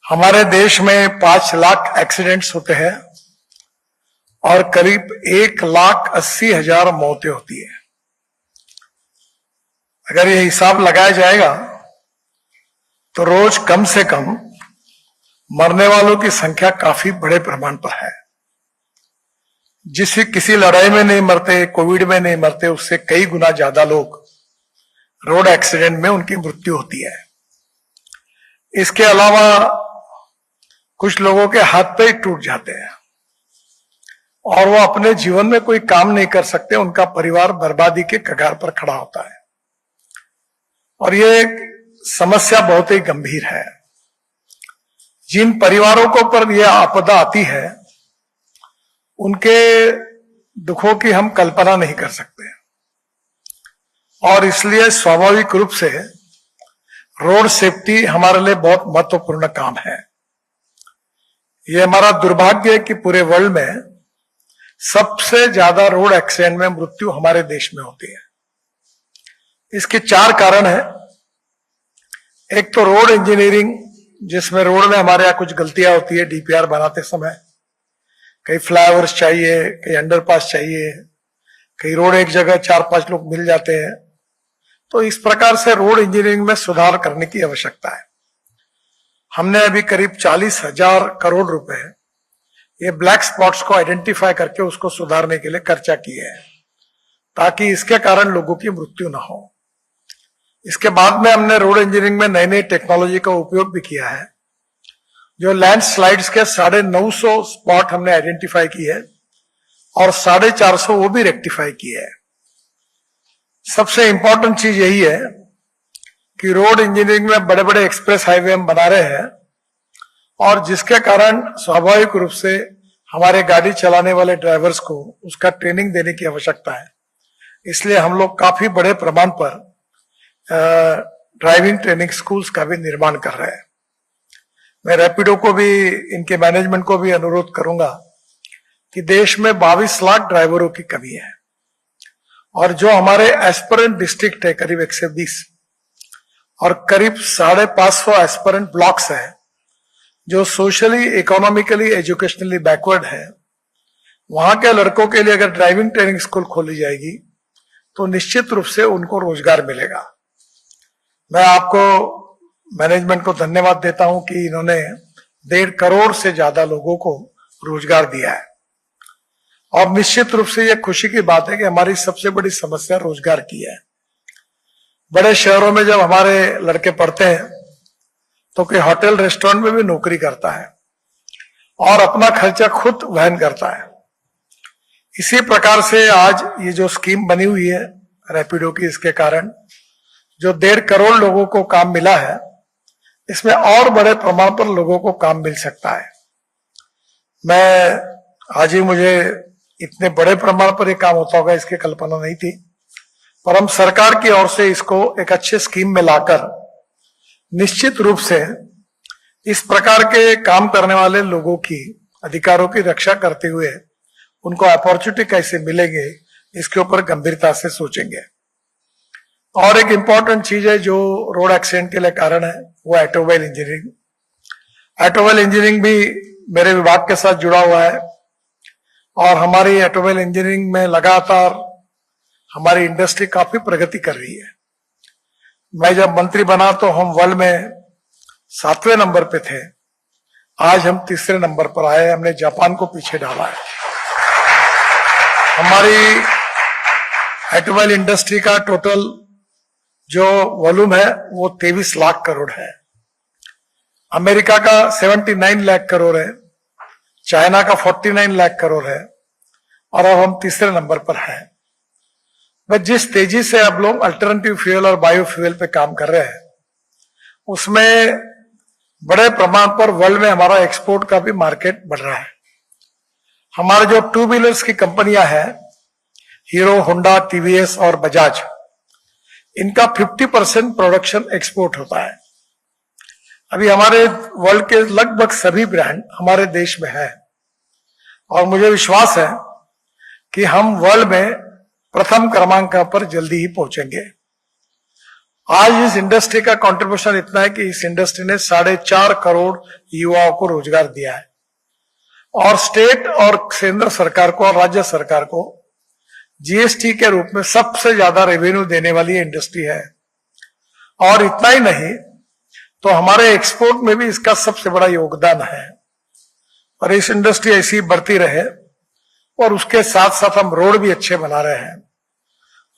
हमारे देश में 5 लाख एक्सीडेंट्स होते हैं और करीब 1,80,000 मौतें होती है। अगर ये हिसाब लगाया जाएगा तो रोज कम से कम मरने वालों की संख्या काफी बड़े प्रमाण पर है। जिससे किसी लड़ाई में नहीं मरते, कोविड में नहीं मरते, उससे कई गुना ज्यादा लोग रोड एक्सीडेंट में उनकी मृत्यु होती है। इसके अलावा कुछ लोगों के हाथ पैर टूट जाते हैं और वो अपने जीवन में कोई काम नहीं कर सकते, उनका परिवार बर्बादी के कगार पर खड़ा होता है और ये समस्या बहुत ही गंभीर है। जिन परिवारों को पर यह आपदा आती है उनके दुखों की हम कल्पना नहीं कर सकते और इसलिए स्वाभाविक रूप से रोड सेफ्टी हमारे लिए बहुत महत्वपूर्ण काम है। यह हमारा दुर्भाग्य है कि पूरे वर्ल्ड में सबसे ज्यादा रोड एक्सीडेंट में मृत्यु हमारे देश में होती है। इसके 4 कारण हैं। एक तो रोड इंजीनियरिंग, जिसमें रोड में हमारे यहाँ कुछ गलतियां होती है डीपीआर बनाते समय। कई फ्लाईओवर्स चाहिए, कई अंडरपास चाहिए, कई रोड एक जगह 4-5 लोग मिल जाते हैं। तो इस प्रकार से रोड इंजीनियरिंग में सुधार करने की आवश्यकता है। हमने अभी करीब 40,000 करोड़ रुपए ये ब्लैक स्पॉट्स को आइडेंटिफाई करके उसको सुधारने के लिए खर्चा किए हैं ताकि इसके कारण लोगों की मृत्यु ना हो। इसके बाद में हमने रोड इंजीनियरिंग में नई नई टेक्नोलॉजी का उपयोग भी किया है। जो लैंडस्लाइड्स के 950 स्पॉट हमने आइडेंटिफाई किए हैं और 450 वो भी रेक्टिफाई किए हैं। सबसे इंपॉर्टेंट चीज यही है कि रोड इंजीनियरिंग में बड़े बड़े एक्सप्रेस हाईवे हम बना रहे हैं और जिसके कारण स्वाभाविक रूप से हमारे गाड़ी चलाने वाले ड्राइवर्स को उसका ट्रेनिंग देने की आवश्यकता है। इसलिए हम लोग काफी बड़े प्रमाण पर ड्राइविंग ट्रेनिंग स्कूल्स का भी निर्माण कर रहे हैं। मैं रैपिडो को भी, इनके मैनेजमेंट को भी अनुरोध करूंगा कि देश में 22 लाख ड्राइवरों की कमी है और जो हमारे एस्पिरेंट डिस्ट्रिक्ट है करीब 120 और करीब 550 एस्पिरेंट ब्लॉक्स है जो सोशली, इकोनॉमिकली, एजुकेशनली बैकवर्ड है। वहां के लड़कों के लिए अगर ड्राइविंग ट्रेनिंग स्कूल खोली जाएगी तो निश्चित रूप से उनको रोजगार मिलेगा। मैं आपको, मैनेजमेंट को धन्यवाद देता हूं कि इन्होंने 1.5 करोड़ से ज्यादा लोगों को रोजगार दिया है और निश्चित रूप से यह खुशी की बात है कि हमारी सबसे बड़ी समस्या रोजगार की है। बड़े शहरों में जब हमारे लड़के पढ़ते हैं तो कोई होटल रेस्टोरेंट में भी नौकरी करता है और अपना खर्चा खुद वहन करता है। इसी प्रकार से आज ये जो स्कीम बनी हुई है रैपिडो की, इसके कारण जो 1.5 करोड़ लोगों को काम मिला है, इसमें और बड़े प्रमाण पर लोगों को काम मिल सकता है। मैं आज ही, मुझे इतने बड़े प्रमाण पर यह काम होता होगा इसकी कल्पना नहीं थी, पर हम सरकार की ओर से इसको एक अच्छे स्कीम में लाकर निश्चित रूप से इस प्रकार के काम करने वाले लोगों की अधिकारों की रक्षा करते हुए उनको अपॉर्चुनिटी कैसे मिलेंगे इसके ऊपर गंभीरता से सोचेंगे। और एक इंपॉर्टेंट चीज है जो रोड एक्सीडेंट के लिए कारण है, वो ऑटोमोबाइल इंजीनियरिंग। ऑटोमोबाइल इंजीनियरिंग भी मेरे विभाग के साथ जुड़ा हुआ है और हमारी ऑटोमोबाइल इंजीनियरिंग में लगातार हमारी इंडस्ट्री काफी प्रगति कर रही है। मैं जब मंत्री बना तो हम वर्ल्ड में 7वें नंबर पे थे, आज हम 3रे नंबर पर आए। हमने जापान को पीछे डाला है। हमारी ऑटोमोबाइल इंडस्ट्री का टोटल जो वॉल्यूम है वो 23 लाख करोड़ है। अमेरिका का 79 लाख करोड़ है, चाइना का 49 लाख करोड़ है और अब हम 3रे नंबर पर हैं। बस जिस तेजी से अब लोग अल्टरनेटिव फ्यूल और बायोफ्यूल पे काम कर रहे हैं उसमें बड़े प्रमाण पर वर्ल्ड में हमारा एक्सपोर्ट का भी मार्केट बढ़ रहा है। हमारे जो 2 व्हीलर्स की कंपनियां हैं, हीरो, होंडा, टीवीएस और बजाज, इनका 50% प्रोडक्शन एक्सपोर्ट होता है। अभी हमारे वर्ल्ड के लगभग सभी ब्रांड हमारे देश में है और मुझे विश्वास है कि हम वर्ल्ड में प्रथम क्रमांक पर जल्दी ही पहुंचेंगे। आज इस इंडस्ट्री का कंट्रीब्यूशन इतना है कि इस इंडस्ट्री ने 4.5 करोड़ युवाओं को रोजगार दिया है और स्टेट और केंद्र सरकार को और राज्य सरकार को जीएसटी के रूप में सबसे ज्यादा रेवेन्यू देने वाली इंडस्ट्री है। और इतना ही नहीं तो हमारे एक्सपोर्ट में भी इसका सबसे बड़ा योगदान है। और इस इंडस्ट्री ऐसी बढ़ती रहे और उसके साथ साथ हम रोड भी अच्छे बना रहे हैं,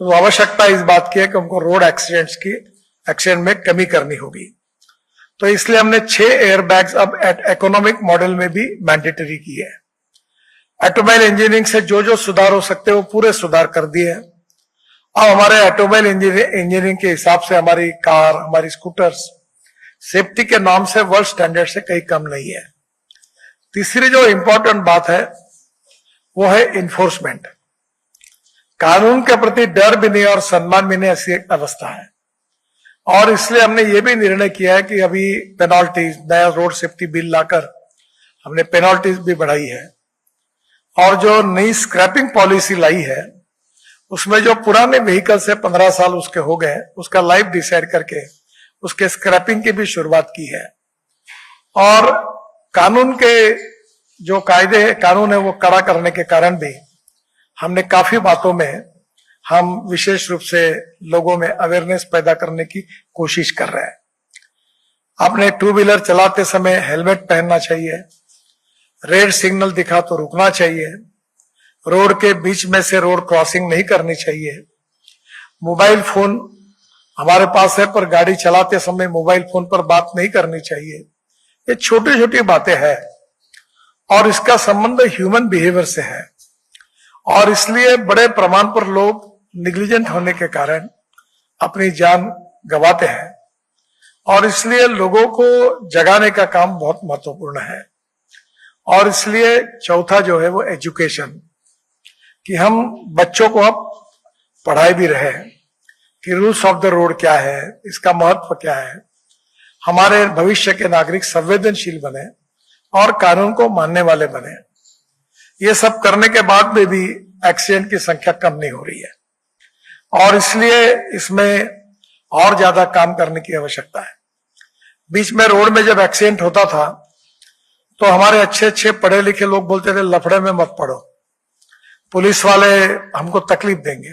तो आवश्यकता इस बात की है कि हमको रोड एक्सीडेंट में कमी करनी होगी। तो इसलिए हमने 6 एयरबैग्स अब इकोनॉमिक मॉडल में भी मैंडेटरी की है। ऑटोमोबाइल इंजीनियरिंग से जो सुधार हो सकते हैं वो पूरे सुधार कर दिए हैं। अब हमारे ऑटोमोबाइल इंजीनियरिंग के हिसाब से हमारी कार, हमारी स्कूटर्स सेफ्टी के नाम से वर्ल्ड स्टैंडर्ड से कहीं कम नहीं है। तीसरी जो इंपॉर्टेंट बात है वो है इन्फोर्समेंट। कानून के प्रति डर भी नहीं और सम्मान भी नहीं, ऐसी एक अवस्था है। और इसलिए हमने ये भी निर्णय किया है कि अभी पेनल्टीज, नया रोड सेफ्टी बिल लाकर हमने पेनल्टीज भी बढ़ाई है। और जो नई स्क्रैपिंग पॉलिसी लाई है उसमें जो पुराने व्हीकल से 15 साल उसके हो गए उसका लाइफ डिसाइड करके उसके स्क्रैपिंग की भी शुरुआत की है। और कानून के जो कानून है वो कड़ा करने के कारण भी हमने काफी बातों में हम विशेष रूप से लोगों में अवेयरनेस पैदा करने की कोशिश कर रहे हैं। आपने 2 व्हीलर चलाते समय हेलमेट पहनना चाहिए, रेड सिग्नल दिखा तो रुकना चाहिए, रोड के बीच में से रोड क्रॉसिंग नहीं करनी चाहिए, मोबाइल फोन हमारे पास है पर गाड़ी चलाते समय मोबाइल फोन पर बात नहीं करनी चाहिए। ये छोटी छोटी बातें हैं और इसका संबंध ह्यूमन बिहेवियर से है। और इसलिए बड़े प्रमाण पर लोग निग्लिजेंट होने के कारण अपनी जान गंवाते हैं और इसलिए लोगों को जगाने का काम बहुत महत्वपूर्ण है। और इसलिए चौथा जो है वो एजुकेशन, कि हम बच्चों को अब पढ़ाई भी रहे कि रूल्स ऑफ द रोड क्या है, इसका महत्व क्या है, हमारे भविष्य के नागरिक संवेदनशील बने और कानून को मानने वाले बने। ये सब करने के बाद में भी एक्सीडेंट की संख्या कम नहीं हो रही है और इसलिए इसमें और ज्यादा काम करने की आवश्यकता है। बीच में रोड में जब एक्सीडेंट होता था तो हमारे अच्छे पढ़े लिखे लोग बोलते थे लफड़े में मत पड़ो, पुलिस वाले हमको तकलीफ देंगे।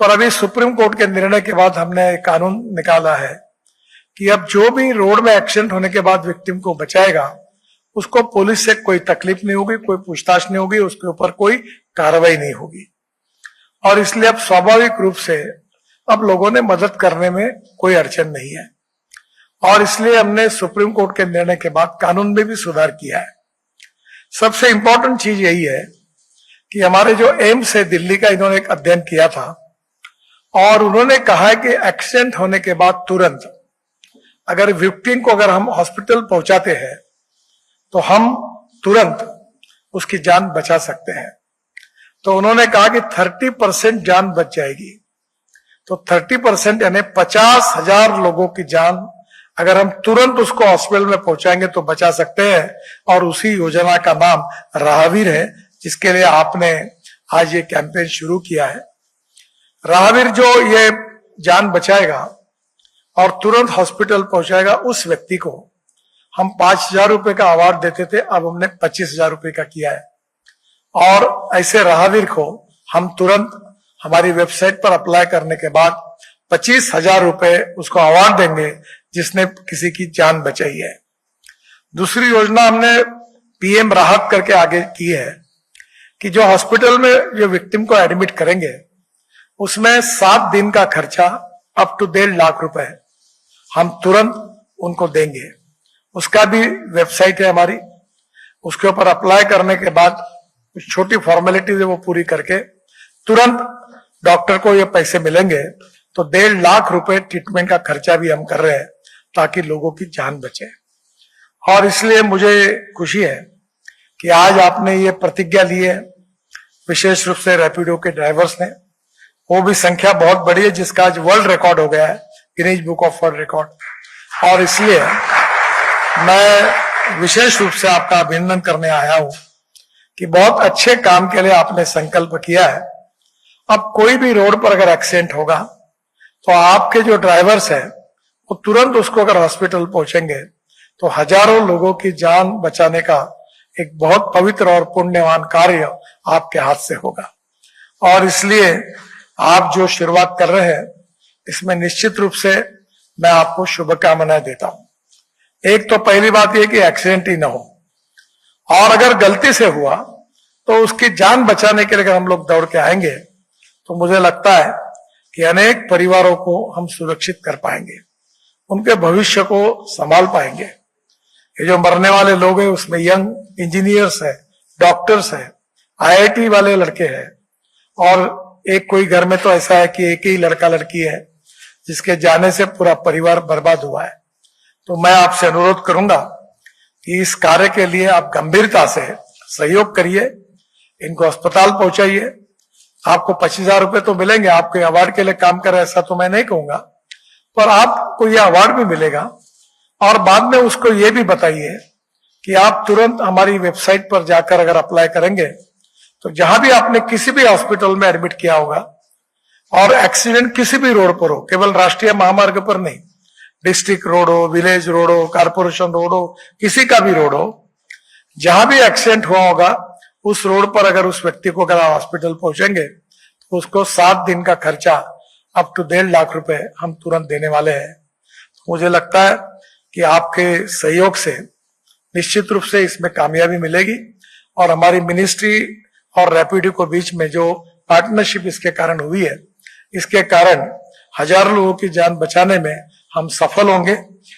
पर अभी सुप्रीम कोर्ट के निर्णय के बाद हमने एक कानून निकाला है कि अब जो भी रोड में एक्सीडेंट होने के बाद विक्टिम को बचाएगा उसको पुलिस से कोई तकलीफ नहीं होगी, कोई पूछताछ नहीं होगी, उसके ऊपर कोई कार्रवाई नहीं होगी। और इसलिए अब स्वाभाविक रूप से अब लोगों ने मदद करने में कोई अड़चन नहीं है। और इसलिए हमने सुप्रीम कोर्ट के निर्णय के बाद कानून में भी सुधार किया है। सबसे इंपॉर्टेंट चीज यही है कि हमारे जो एम्स है दिल्ली का, इन्होंने एक अध्ययन किया था और उन्होंने कहा है कि एक्सीडेंट होने के बाद तुरंत अगर विक्टिम को अगर हम हॉस्पिटल पहुंचाते हैं तो हम तुरंत उसकी जान बचा सकते हैं। तो उन्होंने कहा कि 30% जान बच जाएगी। तो 30% यानी 50,000 लोगों की जान अगर हम तुरंत उसको हॉस्पिटल में पहुंचाएंगे तो बचा सकते हैं। और उसी योजना का नाम राहवीर है, जिसके लिए आपने आज ये कैंपेन शुरू किया है। राहवीर जो ये जान बचाएगा और तुरंत हॉस्पिटल पहुंचाएगा, उस व्यक्ति को हम 5,000 रुपए का अवार्ड देते थे, अब हमने 25,000 रुपए का किया है। और ऐसे राहवीर को हम तुरंत हमारी वेबसाइट पर अप्लाई करने के बाद 25,000 रुपए उसको अवार्ड देंगे जिसने किसी की जान बचाई है। दूसरी योजना हमने पीएम राहत करके आगे की है कि जो हॉस्पिटल में जो विक्टिम को एडमिट करेंगे उसमें 7 दिन का खर्चा अप टू 1.5 लाख रुपए हम तुरंत उनको देंगे। उसका भी वेबसाइट है हमारी, उसके ऊपर अप्लाई करने के बाद कुछ छोटी फॉर्मेलिटीज है वो पूरी करके तुरंत डॉक्टर को ये पैसे मिलेंगे। तो 1.5 लाख रुपए ट्रीटमेंट का खर्चा भी हम कर रहे हैं ताकि लोगों की जान बचे। और इसलिए मुझे खुशी है कि आज आपने ये प्रतिज्ञा ली है, विशेष रूप से रैपिडो के ड्राइवर्स ने, वो भी संख्या बहुत बड़ी है जिसका आज वर्ल्ड रिकॉर्ड हो गया है, Guinness book of world record. और इसलिए मैं विशेष रूप से आपका अभिनंदन करने आया हूं कि बहुत अच्छे काम के लिए आपने संकल्प किया है। अब कोई भी रोड पर अगर एक्सीडेंट होगा तो आपके जो ड्राइवर्स हैं वो तुरंत उसको अगर हॉस्पिटल पहुंचेंगे तो हजारों लोगों की जान बचाने का एक बहुत पवित्र और पुण्यवान कार्य आपके हाथ से होगा। और इसलिए आप जो शुरुआत कर रहे हैं इसमें निश्चित रूप से मैं आपको शुभकामनाएं देता हूं। एक तो पहली बात यह कि एक्सीडेंट ही ना हो, और अगर गलती से हुआ तो उसकी जान बचाने के लिए अगर हम लोग दौड़ के आएंगे तो मुझे लगता है कि अनेक परिवारों को हम सुरक्षित कर पाएंगे, उनके भविष्य को संभाल पाएंगे। ये जो मरने वाले लोग हैं उसमें यंग इंजीनियर्स है, डॉक्टर्स है, आईआईटी वाले लड़के हैं, और एक कोई घर में तो ऐसा है कि एक ही लड़का लड़की है जिसके जाने से पूरा परिवार बर्बाद हुआ है। तो मैं आपसे अनुरोध करूंगा कि इस कार्य के लिए आप गंभीरता से सहयोग करिए, इनको अस्पताल पहुंचाइए। आपको 25,000 रुपए तो मिलेंगे, आपके अवार्ड के लिए काम कर रहे ऐसा तो मैं नहीं कहूंगा, पर आपको यह अवार्ड भी मिलेगा। और बाद में उसको ये भी बताइए कि आप तुरंत हमारी वेबसाइट पर जाकर अगर अप्लाई करेंगे तो जहां भी आपने किसी भी हॉस्पिटल में एडमिट किया होगा और एक्सीडेंट किसी भी रोड पर हो, केवल राष्ट्रीय महामार्ग पर नहीं, डिस्ट्रिक्ट रोड हो, विलेज रोड हो, कारपोरेशन रोड हो, किसी का भी रोड हो, जहां भी एक्सीडेंट हुआ होगा उस रोड पर अगर उस व्यक्ति को अगर हॉस्पिटल पहुंचेंगे तो उसको 7 दिन का खर्चा अप टू 1.5 लाख रुपए हम तुरंत देने वाले हैं। मुझे लगता है कि आपके सहयोग से निश्चित रूप से इसमें कामयाबी मिलेगी, और हमारी मिनिस्ट्री और रैपिडो के बीच में जो पार्टनरशिप इसके कारण हुई है, इसके कारण हजारों लोगों की जान बचाने में हम सफल होंगे।